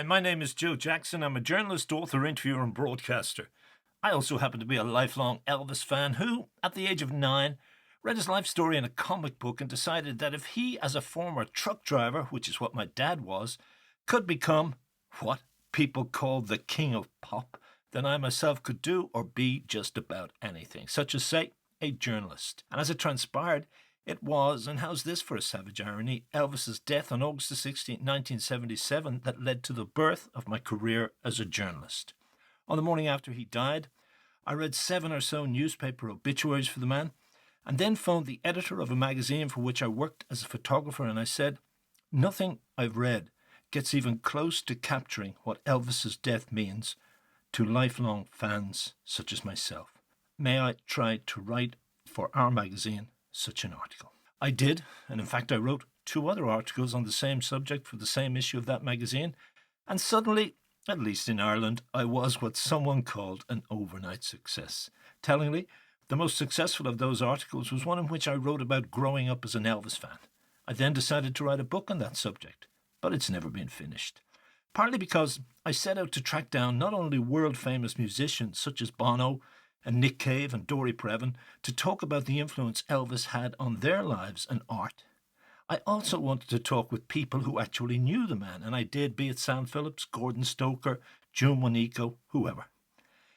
Hi, my name is Joe Jackson. I'm a journalist, author, interviewer, and broadcaster. I also happen to be a lifelong Elvis fan who, at the age of 9, read his life story in a comic book and decided that if he, as a former truck driver, which is what my dad was, could become what people call the king of pop, then I myself could do or be just about anything, such as, say, a journalist. And as it transpired, it was, and how's this for a savage irony, Elvis's death on August the 16th, 1977 that led to the birth of my career as a journalist. On the morning after he died, I read 7 or so newspaper obituaries for the man, and then phoned the editor of a magazine for which I worked as a photographer, and I said, nothing I've read gets even close to capturing what Elvis's death means to lifelong fans such as myself. May I try to write for our magazine such an article? I did, and in fact I wrote 2 other articles on the same subject for the same issue of that magazine, and suddenly, at least in Ireland, I was what someone called an overnight success. Tellingly, the most successful of those articles was one in which I wrote about growing up as an Elvis fan. I then decided to write a book on that subject, but it's never been finished. Partly because I set out to track down not only world-famous musicians such as Bono and Nick Cave and Dory Previn to talk about the influence Elvis had on their lives and art. I also wanted to talk with people who actually knew the man, and I did, be it Sam Phillips, Gordon Stoker, June Monico, whoever.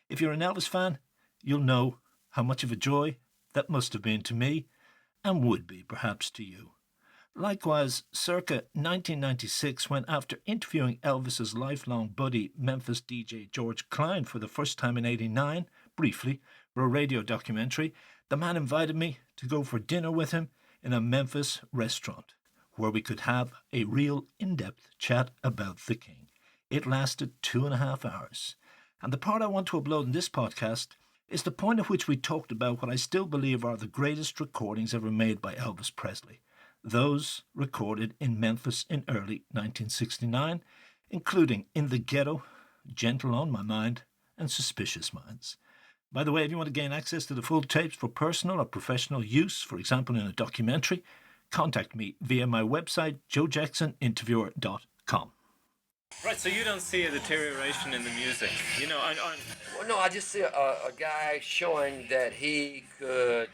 If you're an Elvis fan, you'll know how much of a joy that must have been to me, and would be perhaps to you. Likewise, circa 1996, when after interviewing Elvis's lifelong buddy, Memphis DJ George Klein, for the first time in '89, briefly, for a radio documentary, the man invited me to go for dinner with him in a Memphis restaurant, where we could have a real in-depth chat about the king. It lasted 2.5 hours. And the part I want to upload in this podcast is the point at which we talked about what I still believe are the greatest recordings ever made by Elvis Presley. Those recorded in Memphis in early 1969, including In the Ghetto, Gentle on My Mind, and Suspicious Minds. By the way, if you want to gain access to the full tapes for personal or professional use, for example in a documentary, contact me via my website, joejacksoninterviewer.com. Right, so you don't see a deterioration in the music. You know, Well, no, I just see a guy showing that he could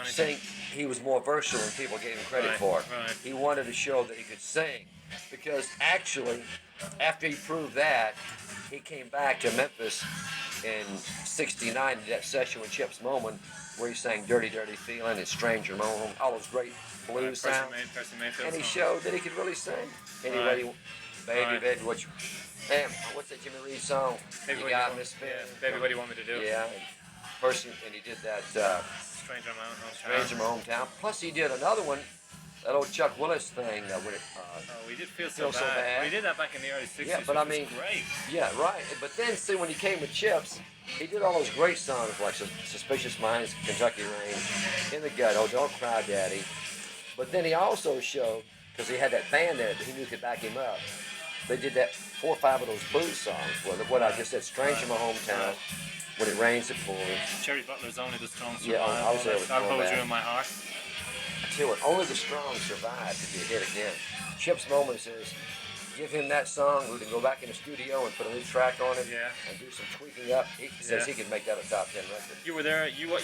sing. He was more versatile than people gave him credit for. Right. He wanted to show that he could sing. Because actually, after he proved that, he came back to Memphis in '69 in that session with Chips Moman, where he sang Dirty Dirty Feeling and Stranger Moan, all those great blues sounds. And he showed that he could really sing. Anyway, Baby, baby, what's that Jimmy Reed song? You got Miss Finn. Yeah, Baby, what do you want me to do? Yeah. And he did that Stranger in My Own Hometown. Stranger in My Hometown. Plus he did another one, that old Chuck Willis thing. We did Feel So Bad. We did that back in the early 60s. Yeah, but I mean, great. Yeah, right. But then, see, when he came with Chips, he did all those great songs like Suspicious Minds, Kentucky Rain, In the Ghetto, Don't Cry Daddy. But then he also showed, because he had that band there that he knew could back him up, they did that 4 or 5 of those blues songs. What I just said, Stranger in My Hometown, When It Rains It Pours. Cherry Butler's Only the Strong Survive. Yeah, I was there with I'll Hold You in My Heart. I tell you what, Only the Strong Survive to be a hit again. Chips Moman says, give him that song, we can go back in the studio and put a new track on it and do some tweaking up. He says he could make that a top 10 record. You were there, you were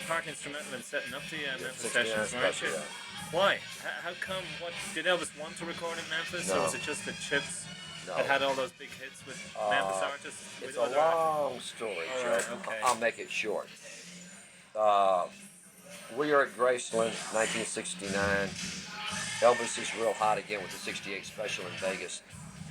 part instrumental in setting up the Memphis sessions, weren't you? Yeah. Why? How come? What did Elvis want to record in Memphis, No. or was it just that Chips No. that had all those big hits with Memphis artists? It's a long story, Joe. Right, okay. I'll make it short. We are at Graceland, 1969. Elvis is real hot again with the '68 special in Vegas.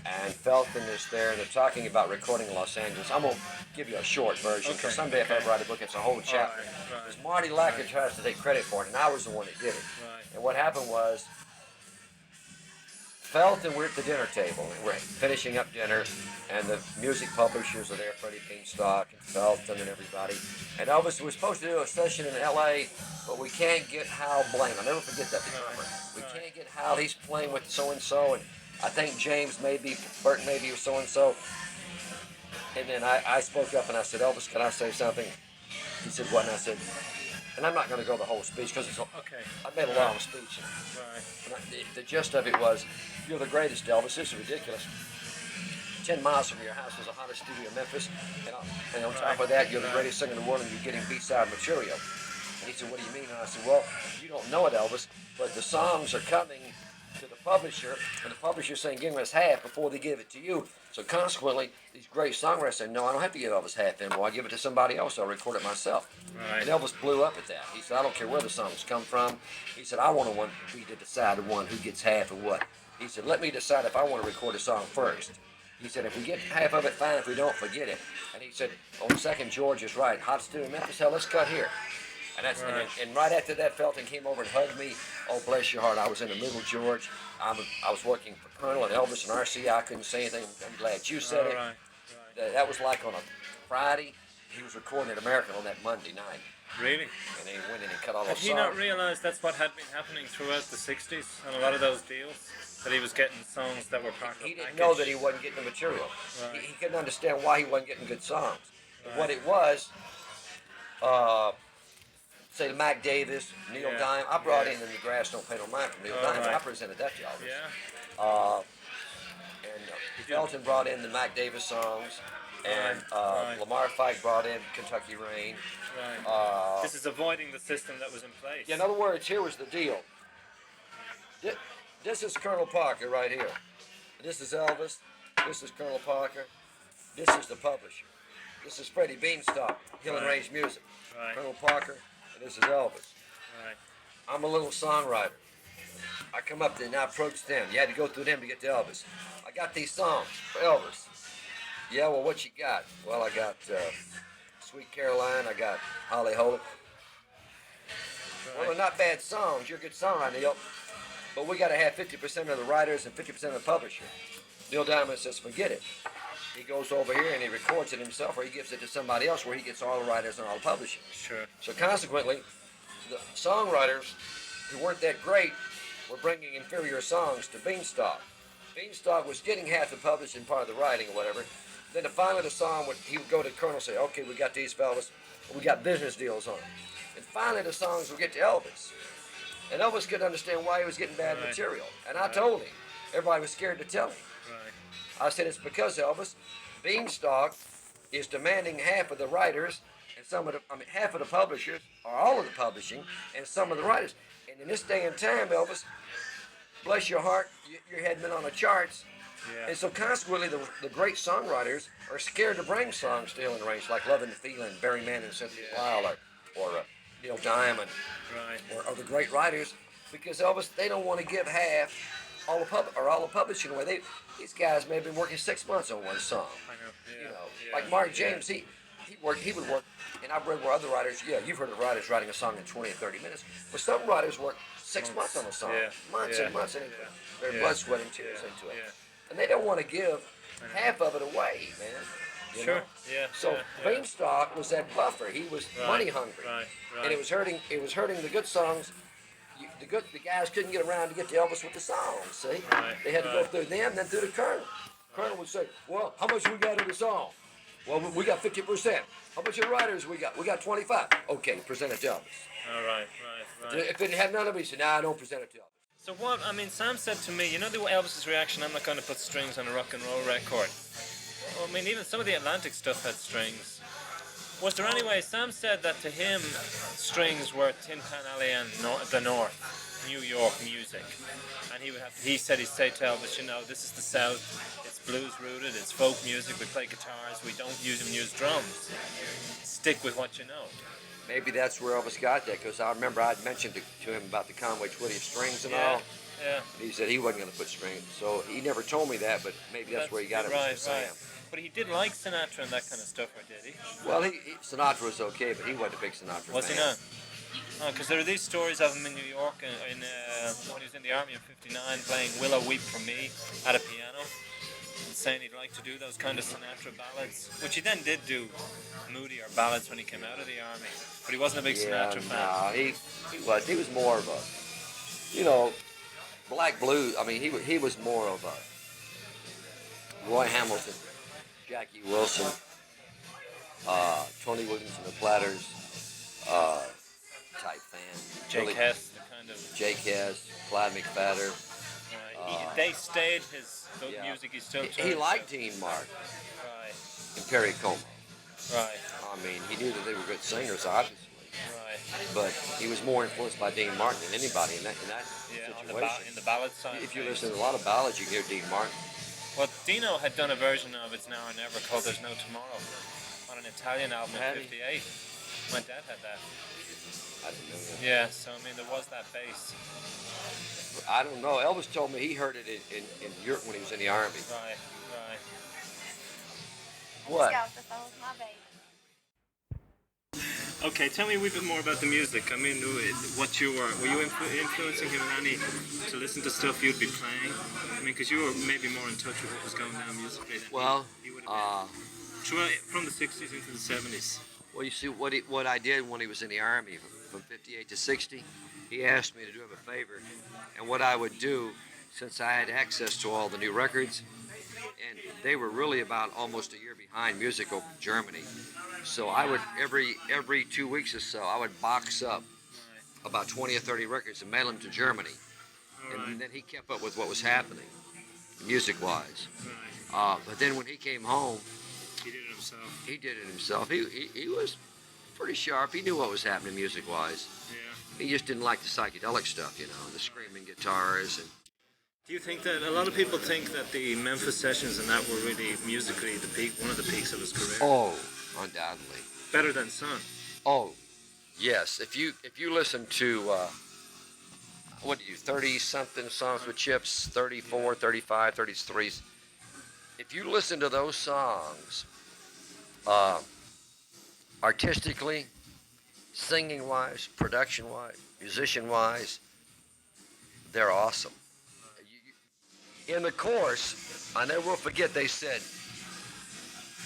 And Felton is there, and they're talking about recording in Los Angeles. I'm going to give you a short version, because someday if I write a book, it's a whole chapter. Because Marty Lacker tries to take credit for it, and I was the one that did it. Right. And what happened was, Felton, we're at the dinner table, and we're finishing up dinner, and the music publishers are there, Freddie Beanstalk and Felton and everybody. And Elvis, we're supposed to do a session in L.A., but we can't get Hal Blaine. I'll never forget that drummer. We can't get Hal. He's playing with so-and-so, and I think James maybe, Burton maybe was so-and-so. And then I spoke up and I said, Elvis, can I say something? He said, what? And I said, and I'm not going to go the whole speech because I made a long speech. And the gist of it was, you're the greatest, Elvis. This is ridiculous. 10 miles from your house was the hottest studio in Memphis, and on top of that, you're the greatest singer in the world, and you're getting B-side material. And he said, what do you mean? And I said, well, you don't know it, Elvis, but the songs are coming to the publisher, and the publisher's saying, give us half before they give it to you. So consequently, these great songwriters say, no, I don't have to give Elvis half anymore. I give it to somebody else. I'll record it myself. Right. And Elvis blew up at that. He said, I don't care where the songs come from. He said, I want to be to decide the one who gets half of what. He said, let me decide if I want to record a song first. He said, if we get half of it, fine. If we don't, forget it. And he said, on second, George is right. Hot studio in Memphis, hell, let's cut here. And that's Right. and right after that, Felton came over and hugged me. Oh, bless your heart. I was in the middle, George. I was working for Colonel and Elvis and RC. I couldn't say anything. I'm glad you said it. Right. That was like on a Friday. He was recording at American on that Monday night. Really? And then he went in and cut all Had those he songs. not realised that's what had been happening throughout the 60s on a lot of those deals? That he was getting songs that were part of He the didn't package? know that he wasn't getting the material. Right. He couldn't understand why he wasn't getting good songs. Right. What it was, say Mac Davis, Neil Yeah. Diamond. I brought Yeah. in The Grass Don't Pay No Mind from Neil Oh, Diamond. right. I presented that to Elvis. Yeah. And Felton brought in the Mac Davis songs, and Right. Lamar Fike brought in Kentucky Rain. Right. This is avoiding the system that was in place. In other words, here was the deal. This is Colonel Parker right here. This is Elvis. This is Colonel Parker. This is the publisher. This is Freddie Beanstalk, Hill and Right. Range Music. Right. Colonel Parker, and this is Elvis. Right. I'm a little songwriter. I come up there and I approach them. You had to go through them to get to Elvis. I got these songs for Elvis. Yeah, well, what you got? Well, I got Sweet Caroline. I got Holly Holy. Well, they're not bad songs. You're a good songwriter, Neil. But we got to have 50% of the writers and 50% of the publisher. Neil Diamond says, forget it. He goes over here and he records it himself, or he gives it to somebody else where he gets all the writers and all the publishing. Sure. So consequently, the songwriters who weren't that great were bringing inferior songs to Beanstalk. Beanstalk was getting half the publishing part of the writing or whatever. Then finally the song he would go to the Colonel and say, okay, we got these fellas, we got business deals on. And finally the songs would get to Elvis. And Elvis couldn't understand why he was getting bad Right. material. And I told him. Everybody was scared to tell him. Right. I said, it's because, Elvis, Beanstalk is demanding half of the writers and half of the publishers, or all of the publishing, and some of the writers. And in this day and time, Elvis, bless your heart, your head been on the charts. Yeah. And so consequently, the great songwriters are scared to bring songs to Hill and Range, like Love and Feeling, Barry Mann and Cynthia Weil, or Neil Diamond, Right. or the great writers, because Elvis, they don't want to give half all the publishing away. These guys may have been working 6 months on one song. I know. Yeah. You know, Yeah. like Mark Yeah. James, he would work, and I've read where other writers, you've heard of writers writing a song in 20 or 30 minutes, but some writers work 6 months on a song, Yeah. months Yeah. and months, and they put their Yeah. blood, sweat, and tears Yeah. into it. Yeah. And they don't want to give half of it away, man. You Sure. know? Yeah. So yeah. Beanstalk was that buffer. He was Right. money hungry, Right. Right. and it was hurting the good songs. The guys couldn't get around to get to Elvis with the songs. See, Right, they had to go right. through them, then through the Colonel. Colonel would say, "Well, how much we got in the song? Well, we got 50%. How much of the writers we got? We got 25. Okay, present it to Elvis. All right. Right. Right. If it had none of it, he said, "Nah, I don't present it to Elvis." So what? I mean, Sam said to me, you know, the Elvis's reaction. I'm not going to put strings on a rock and roll record. Well, I mean, even some of the Atlantic stuff had strings. Was there any way? Sam said that to him, strings were Tin Pan Alley and the North, New York music, and he said he'd say to Elvis, you know, this is the South. It's blues rooted. It's folk music. We play guitars. We don't use drums. Stick with what you know. Maybe that's where Elvis got that, because I remember I'd mentioned to him about the Conway Twitty strings and Yeah. all. Yeah. He said he wasn't going to put strings, so he never told me that, but maybe that's where he got it right, from Sam. right. But he did like Sinatra and that kind of stuff, or did he? Well, Sinatra was okay, but he wasn't a big Sinatra Was he fan. not? Because there are these stories of him in New York when he was in the army in '59 playing Willow Weep for Me at a piano, and saying he'd like to do those kind of Sinatra ballads, which he then did do moodier ballads when he came out of the army. But he wasn't a big Sinatra fan. No, he was more of a, black blues. I mean, he was more of a Roy Hamilton, Jackie Wilson, Tony Williams and the Platters type fan. Jake Really- Hess, the kind of Jake Hess, Clyde McFadder, right. They stayed his Yeah. music. He still He turned. liked Dean Martin Right, and Perry Como. right, I mean, he knew that they were good singers, obviously, right. but he was more influenced by Dean Martin than anybody in that Yeah, situation. in the ballad side. If you listen to a lot of ballads, you can hear Dean Martin. Well, Dino had done a version of It's Now or Never called There's No Tomorrow on an Italian album Had in he? '58. My dad had that. I didn't know that. Yeah, so I mean, there was that bass. I don't know. Elvis told me he heard it in Europe when he was in the Army. Right, right. What? Scout, that was my baby. Okay, tell me a wee bit more about the music. I mean, what you were you influencing him any to listen to stuff you'd be playing? I mean, because you were maybe more in touch with what was going down musically than Well, he would have been. From the 60s into the 70s. well, you see, what I did when he was in the Army from 58 to 60, he asked me to do him a favor. And what I would do, since I had access to all the new records, and they were really about almost a year behind music over in Germany. So I would, every 2 weeks or so, I would box up about 20 or 30 records and mail them to Germany. And then he kept up with what was happening, music-wise. But then when he came home, He did it himself. he did it himself. He was pretty sharp. He knew what was happening music-wise. Yeah. He just didn't like the psychedelic stuff, the screaming guitars. And Do you think that a lot of people think that the Memphis sessions and that were really musically the peak, one of the peaks of his career? oh, undoubtedly. Better than Sun. Oh, yes. If you listen to what do you 30-something songs with Chips, 34, 35, 33. If you listen to those songs, artistically, singing-wise, production-wise, musician-wise, they're awesome. In the chorus, I never will forget, they said,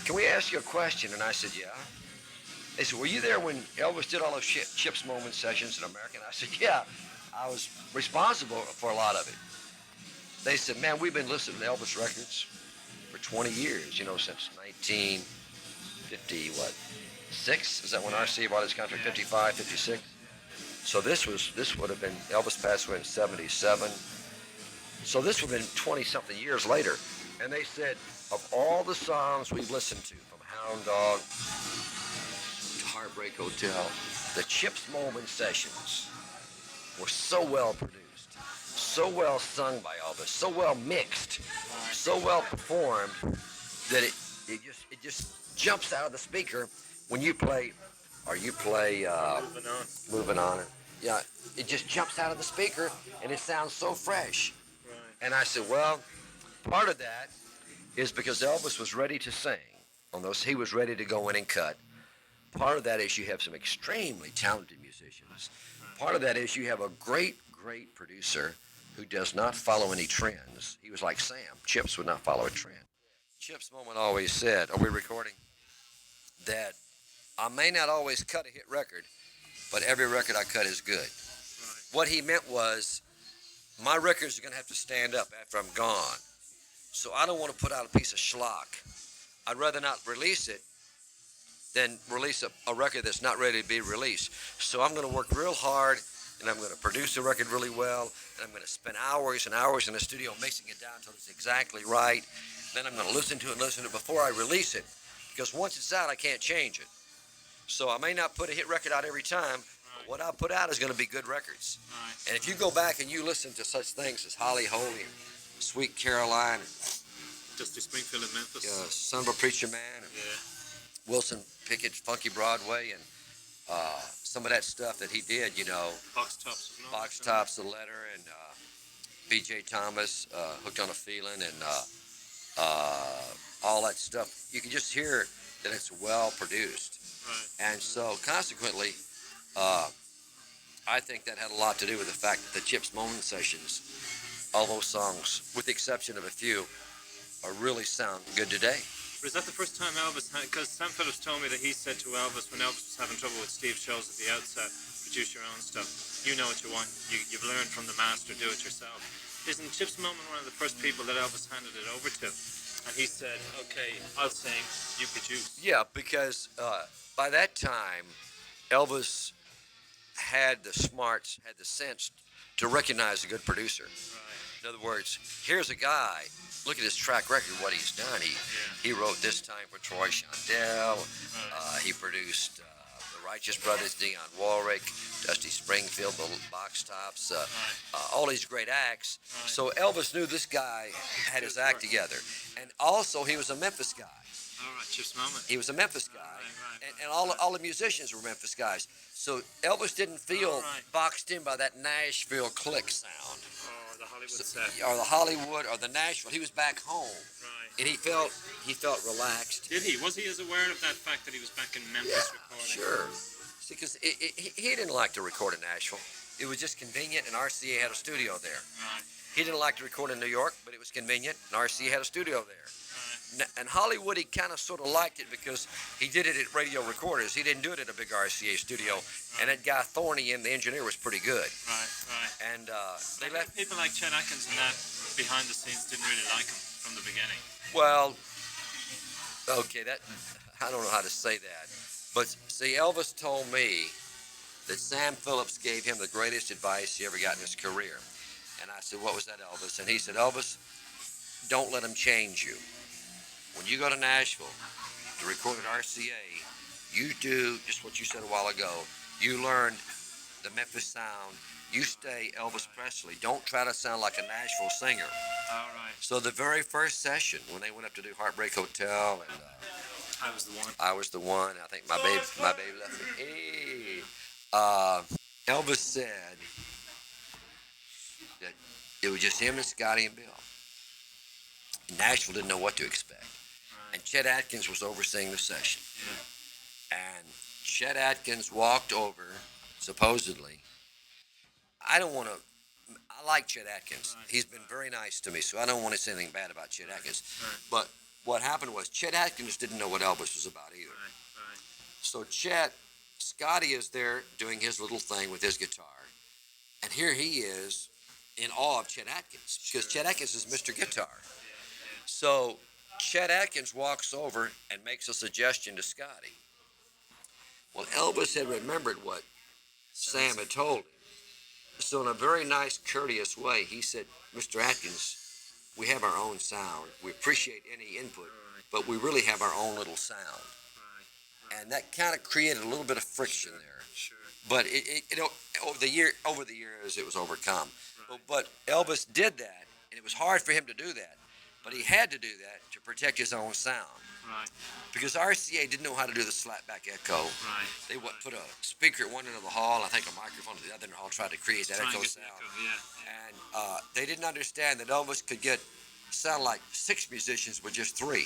"Can we ask you a question?" And I said, "Yeah." They said, "Were you there when Elvis did all those Chips Moment sessions in America?" And I said, "Yeah, I was responsible for a lot of it." They said, "Man, we've been listening to Elvis records for 20 years, since 1956. Is that when RC bought his country? 55, 56. So this would have been, Elvis passed away in 77. So this would have been 20-something years later. And they said, of all the songs we've listened to, from Hound Dog to Heartbreak Hotel, the Chips Moment sessions were so well produced, so well sung by Elvis, so well mixed, so well performed, that it just jumps out of the speaker when you play, Moving On. Yeah, it just jumps out of the speaker, and it sounds so fresh. And I said, well, part of that is because Elvis was ready to sing on those. He was ready to go in and cut. Part of that is you have some extremely talented musicians. Part of that is you have a great, great producer who does not follow any trends. He was like Sam. Chips would not follow a trend. Chips Moment always said, are we recording? That I may not always cut a hit record, but every record I cut is good. What he meant was, my records are going to have to stand up after I'm gone. So I don't want to put out a piece of schlock. I'd rather not release it than release a record that's not ready to be released. So I'm going to work real hard, and I'm going to produce the record really well, and I'm going to spend hours and hours in the studio mixing it down until it's exactly right. Then I'm going to listen to it before I release it, because once it's out, I can't change it. So I may not put a hit record out every time, but what I put out is going to be good records. And if you go back and you listen to such things as Holly Holy, and Sweet Caroline, Dusty Springfield in Memphis. Son of a Preacher Man, and Wilson Pickett's Funky Broadway, and some of that stuff that he did, Box Tops, The Letter, and B.J. Thomas, Hooked on a Feeling, and all that stuff. You can just hear that it's well produced. And so, consequently, I think that had a lot to do with the fact that the Chips Moment sessions, all those songs, with the exception of a few, are really sound good today. But is that the first time Elvis had, because Sam Phillips told me that he said to Elvis when Elvis was having trouble with Steve Shows at the outset, produce your own stuff. You know what you want. You've learned from the master, do it yourself. Isn't Chips Moment one of the first people that Elvis handed it over to? And he said, okay, I'll sing, you produce. Yeah, because by that time, Elvis had the smarts, had the sense to recognize a good producer. In other words, here's a guy. Look at his track record, what he's done. He wrote This Time for Troy Shondell. He produced The Righteous Brothers, Dionne Warwick, Dusty Springfield, the Box Tops, all these great acts. So Elvis knew this guy had his act together. And also, he was a Memphis guy. All right, Chip's Moment. He was a Memphis guy. And all the musicians were Memphis guys. So Elvis didn't feel boxed in by that Nashville click sound. Or the Hollywood set. Or the Hollywood or the Nashville. He was back home. Right. And he felt relaxed. Did he? Was he as aware of that fact that he was back in Memphis recording? Sure. See, because he didn't like to record in Nashville. It was just convenient, and RCA had a studio there. Right. He didn't like to record in New York, but it was convenient, and RCA had a studio there. And Hollywood, he kind of sort of liked it because he did it at Radio Recorders. He didn't do it at a big RCA studio. And that guy Thorny, the engineer, was pretty good. Right. And they left people like Chet Atkins and that behind the scenes didn't really like him from the beginning. Well, okay, I don't know how to say that. But see, Elvis told me that Sam Phillips gave him the greatest advice he ever got in his career. And I said, what was that, Elvis? And he said, Elvis, don't let him change you. When you go to Nashville to record at RCA, you do just what you said a while ago. You learn the Memphis sound. You stay Elvis Presley. Don't try to sound like a Nashville singer. All right. So the very first session, when they went up to do Heartbreak Hotel, and I was the one. I was the one. I think my baby left me. Hey. Elvis said that it was just him and Scotty and Bill. Nashville didn't know what to expect. And Chet Atkins was overseeing the session. Yeah. And Chet Atkins walked over, supposedly. I like Chet Atkins. Right. He's been very nice to me, so I don't want to say anything bad about Chet Atkins. Right. But what happened was Chet Atkins didn't know what Elvis was about either. Right. So Scotty is there doing his little thing with his guitar. And here he is in awe of Chet Atkins, because Chet Atkins is Mr. Guitar. So Chet Atkins walks over and makes a suggestion to Scotty. Well, Elvis had remembered what Sam had told him. So in a very nice, courteous way, he said, Mr. Atkins, we have our own sound. We appreciate any input, but we really have our own little sound. And that kind of created a little bit of friction there. Sure. But it over the years, it was overcome. But Elvis did that, and it was hard for him to do that. But he had to do that to protect his own sound. Right. Because RCA didn't know how to do the slapback echo. Right. They put a speaker at one end of the hall, I think a microphone at the other end of the hall, tried to create that echo sound. And they didn't understand that Elvis could sound like 6 musicians with just 3. Yeah.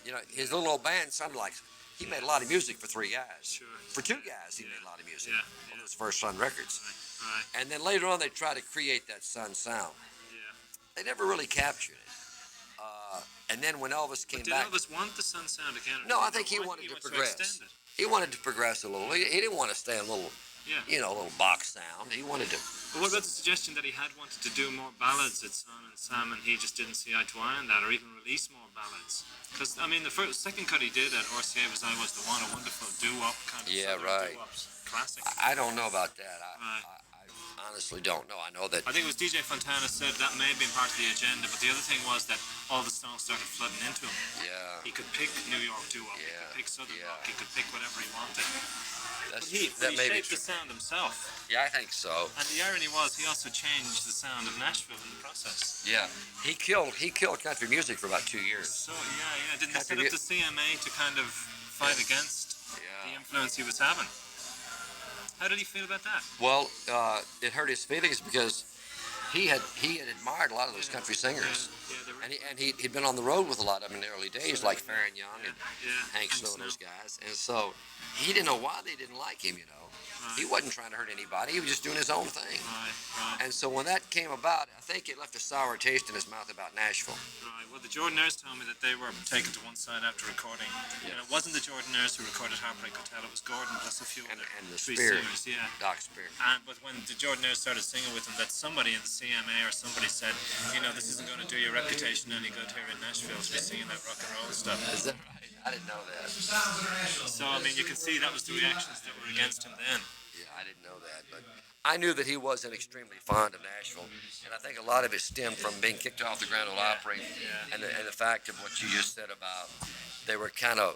You know, his little old band sounded like he made a lot of music for 3 guys. Sure. For 2 guys, he made a lot of music on those first Sun records. Right. And then later on, they tried to create that Sun sound. Yeah. They never really captured it. And then when Elvis came back... Did Elvis want the Sun sound again? No, I think he wanted to progress. He wanted to progress a little. He didn't want to stay a little, a little box sound. He wanted to... But what about the suggestion that he had wanted to do more ballads at Son and Sam, and he just didn't see eye to eye on that, or even release more ballads? Because, I mean, the second cut he did at RCA was I Was the One, a wonderful doo-wop kind of doo-wops. Classic. I don't know about that. I honestly don't know. I know that... I think it was DJ Fontana said that may have been part of the agenda, but the other thing was that all the songs started flooding into him. Yeah. He could pick New York doo-wop, he could pick Southern rock, he could pick whatever he wanted. But he shaped the sound himself. Yeah, I think so. And the irony was he also changed the sound of Nashville in the process. Yeah. He killed country music for about 2 years. So, yeah. Didn't he set up the CMA to kind of fight against the influence he was having? How did he feel about that? Well, it hurt his feelings because he had admired a lot of those country singers, and he'd been on the road with a lot of them in the early days, like Farron Young and Hank Snow and those guys, and so he didn't know why they didn't like him. He wasn't trying to hurt anybody. He was just doing his own thing. Right. And so when that came about, I think it left a sour taste in his mouth about Nashville. Right. Well, the Jordanaires told me that they were taken to one side after recording. Yeah. And it wasn't the Jordanaires who recorded Heartbreak Hotel. It was Gordon plus a few other and the three Spear, singers. Yeah. Doc Spear. But when the Jordanaires started singing with him, that somebody in the CMA or somebody said, this isn't going to do your reputation any good here in Nashville to be singing that rock and roll stuff. Is that right? I didn't know that. So, I mean, you can see that was the reactions that were against him then. Yeah, I didn't know that, but I knew that he wasn't extremely fond of Nashville, and I think a lot of it stemmed from being kicked off the Grand Ole Opry, and the fact of what you just said about they were kind of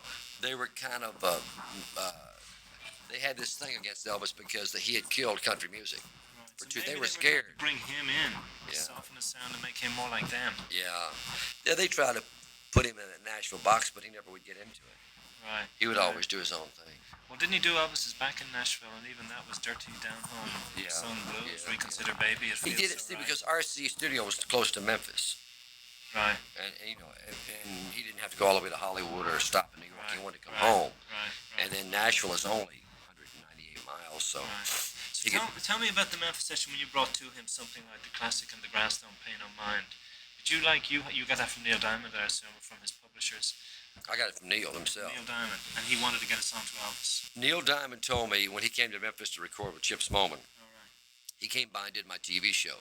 they had this thing against Elvis because he had killed country music. Right. So They were scared. Bring him in, soften the sound, and make him more like them. Yeah, they tried to put him in a Nashville box, but he never would get into it. Right. He would always do his own thing. Well, didn't he do Elvis's Back in Nashville, and even that was Dirty Down Home, Sun Blues, Reconsider Baby. He did it, see, because RC Studio was close to Memphis. Right. And he didn't have to go all the way to Hollywood or stop in New York. He wanted to come home. Right. And then Nashville is only 198 miles, so. Right. Tell me about the Memphis session when you brought to him something like the classic and the Grass Don't Pay No Mind. Did you you got that from Neil Diamond, I assume, or from his publishers? I got it from Neil himself. Neil Diamond, and he wanted to get a song to Elvis. Neil Diamond told me when he came to Memphis to record with Chips Moman. He came by and did my TV show.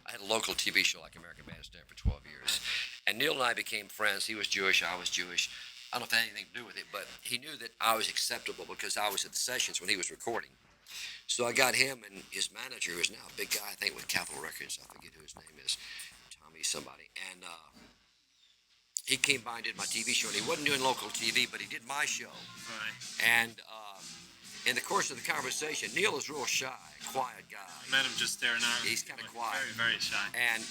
I had a local TV show like American Bandstand for 12 years. And Neil and I became friends. He was Jewish, I was Jewish. I don't know if it had anything to do with it, but he knew that I was acceptable because I was at the sessions when he was recording. So I got him and his manager, who is now a big guy, I think, with Capitol Records. I forget who his name is. Tommy somebody. And he came by and did my TV show. And he wasn't doing local TV, but he did my show. Right. And in the course of the conversation, Neil is real shy, quiet guy. I met him just there now. He's kind of quiet. Very, very shy. And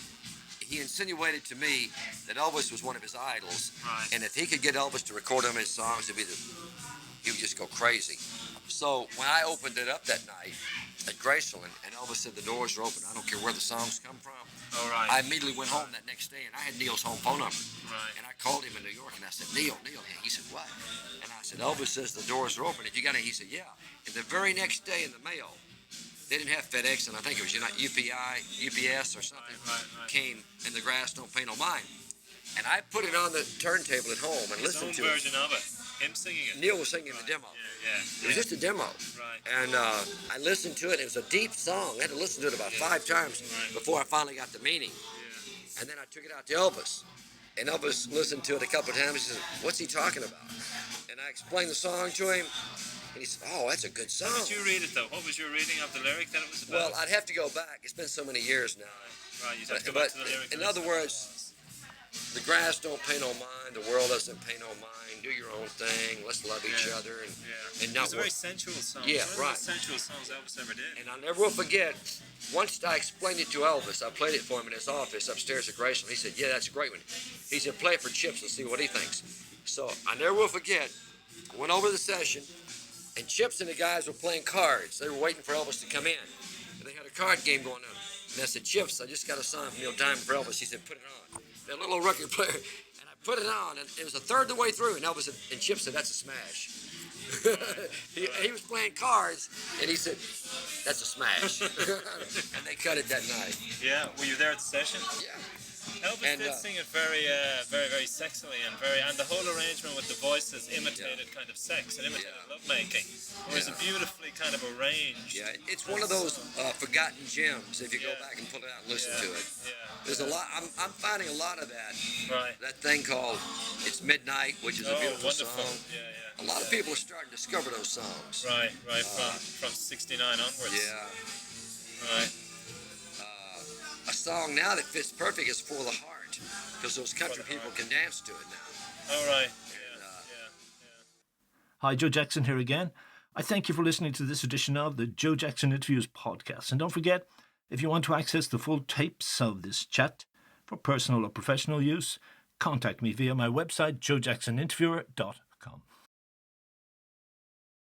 he insinuated to me that Elvis was one of his idols. Right. And if he could get Elvis to record him his songs, he would just go crazy. So when I opened it up that night at Graceland, and Elvis said the doors are open, I don't care where the songs come from. Oh, right. I immediately went home that next day, and I had Neil's home phone number. Right. And I called him in New York, and I said, Neil. He said, what? And I said, Elvis says the doors are open. If you got it, he said, yeah. And the very next day in the mail, they didn't have FedEx, and I think it was UPS or something, right. came, and the Grass Don't Pay No Mind. And I put it on the turntable at home and listened to it. His own version of it. Him singing it. Neil was singing the demo. Yeah. It was just a demo. Right. And I listened to it. It was a deep song. I had to listen to it about 5 times before I finally got the meaning. Yeah. And then I took it out to Elvis. And Elvis listened to it a couple of times. He said, what's he talking about? And I explained the song to him. And he said, oh, that's a good song. How did you read it, though? What was your reading of the lyric that it was about? Well, I'd have to go back. It's been so many years now. Right, you'd have to go back to the lyric. In other words, the grass don't pay no mind. The world doesn't pay no mind. Do your own thing. Let's love each other. And not it's a very sensual song. Yeah, it's one right. of the most sensual songs Elvis ever did. And I'll never will forget, once I explained it to Elvis, I played it for him in his office upstairs at Graceland. He said, yeah, that's a great one. He said, play it for Chips and see what he thinks. So I never will forget, I went over the session, and Chips and the guys were playing cards. They were waiting for Elvis to come in. And they had a card game going on. And I said, Chips, I just got a song from Neil Diamond for Elvis. He said, put it on. That little record player. And I put it on, and it was a third of the way through. And Elvis and Chips said, that's a smash. he was playing cards, and he said, that's a smash. And they cut it that night. Yeah, were you there at the session? Yeah. Elvis did sing it very, very sexily, and the whole arrangement with the voices imitated kind of sex and imitated lovemaking. It was beautifully kind of arranged. Yeah, it's one of those forgotten gems. If you go back and pull it out and listen to it, there's a lot. I'm finding a lot of that. Right. That thing called "It's Midnight," which is a beautiful wonderful song. Yeah. A lot of people are starting to discover those songs. Right. From '69 onwards. Yeah. Right. A song now that fits perfect is "For the Heart," because those country people can dance to it now. All right. Hi, Joe Jackson here again. I thank you for listening to this edition of the Joe Jackson Interviews podcast. And don't forget, if you want to access the full tapes of this chat for personal or professional use, contact me via my website, joejacksoninterviewer.com.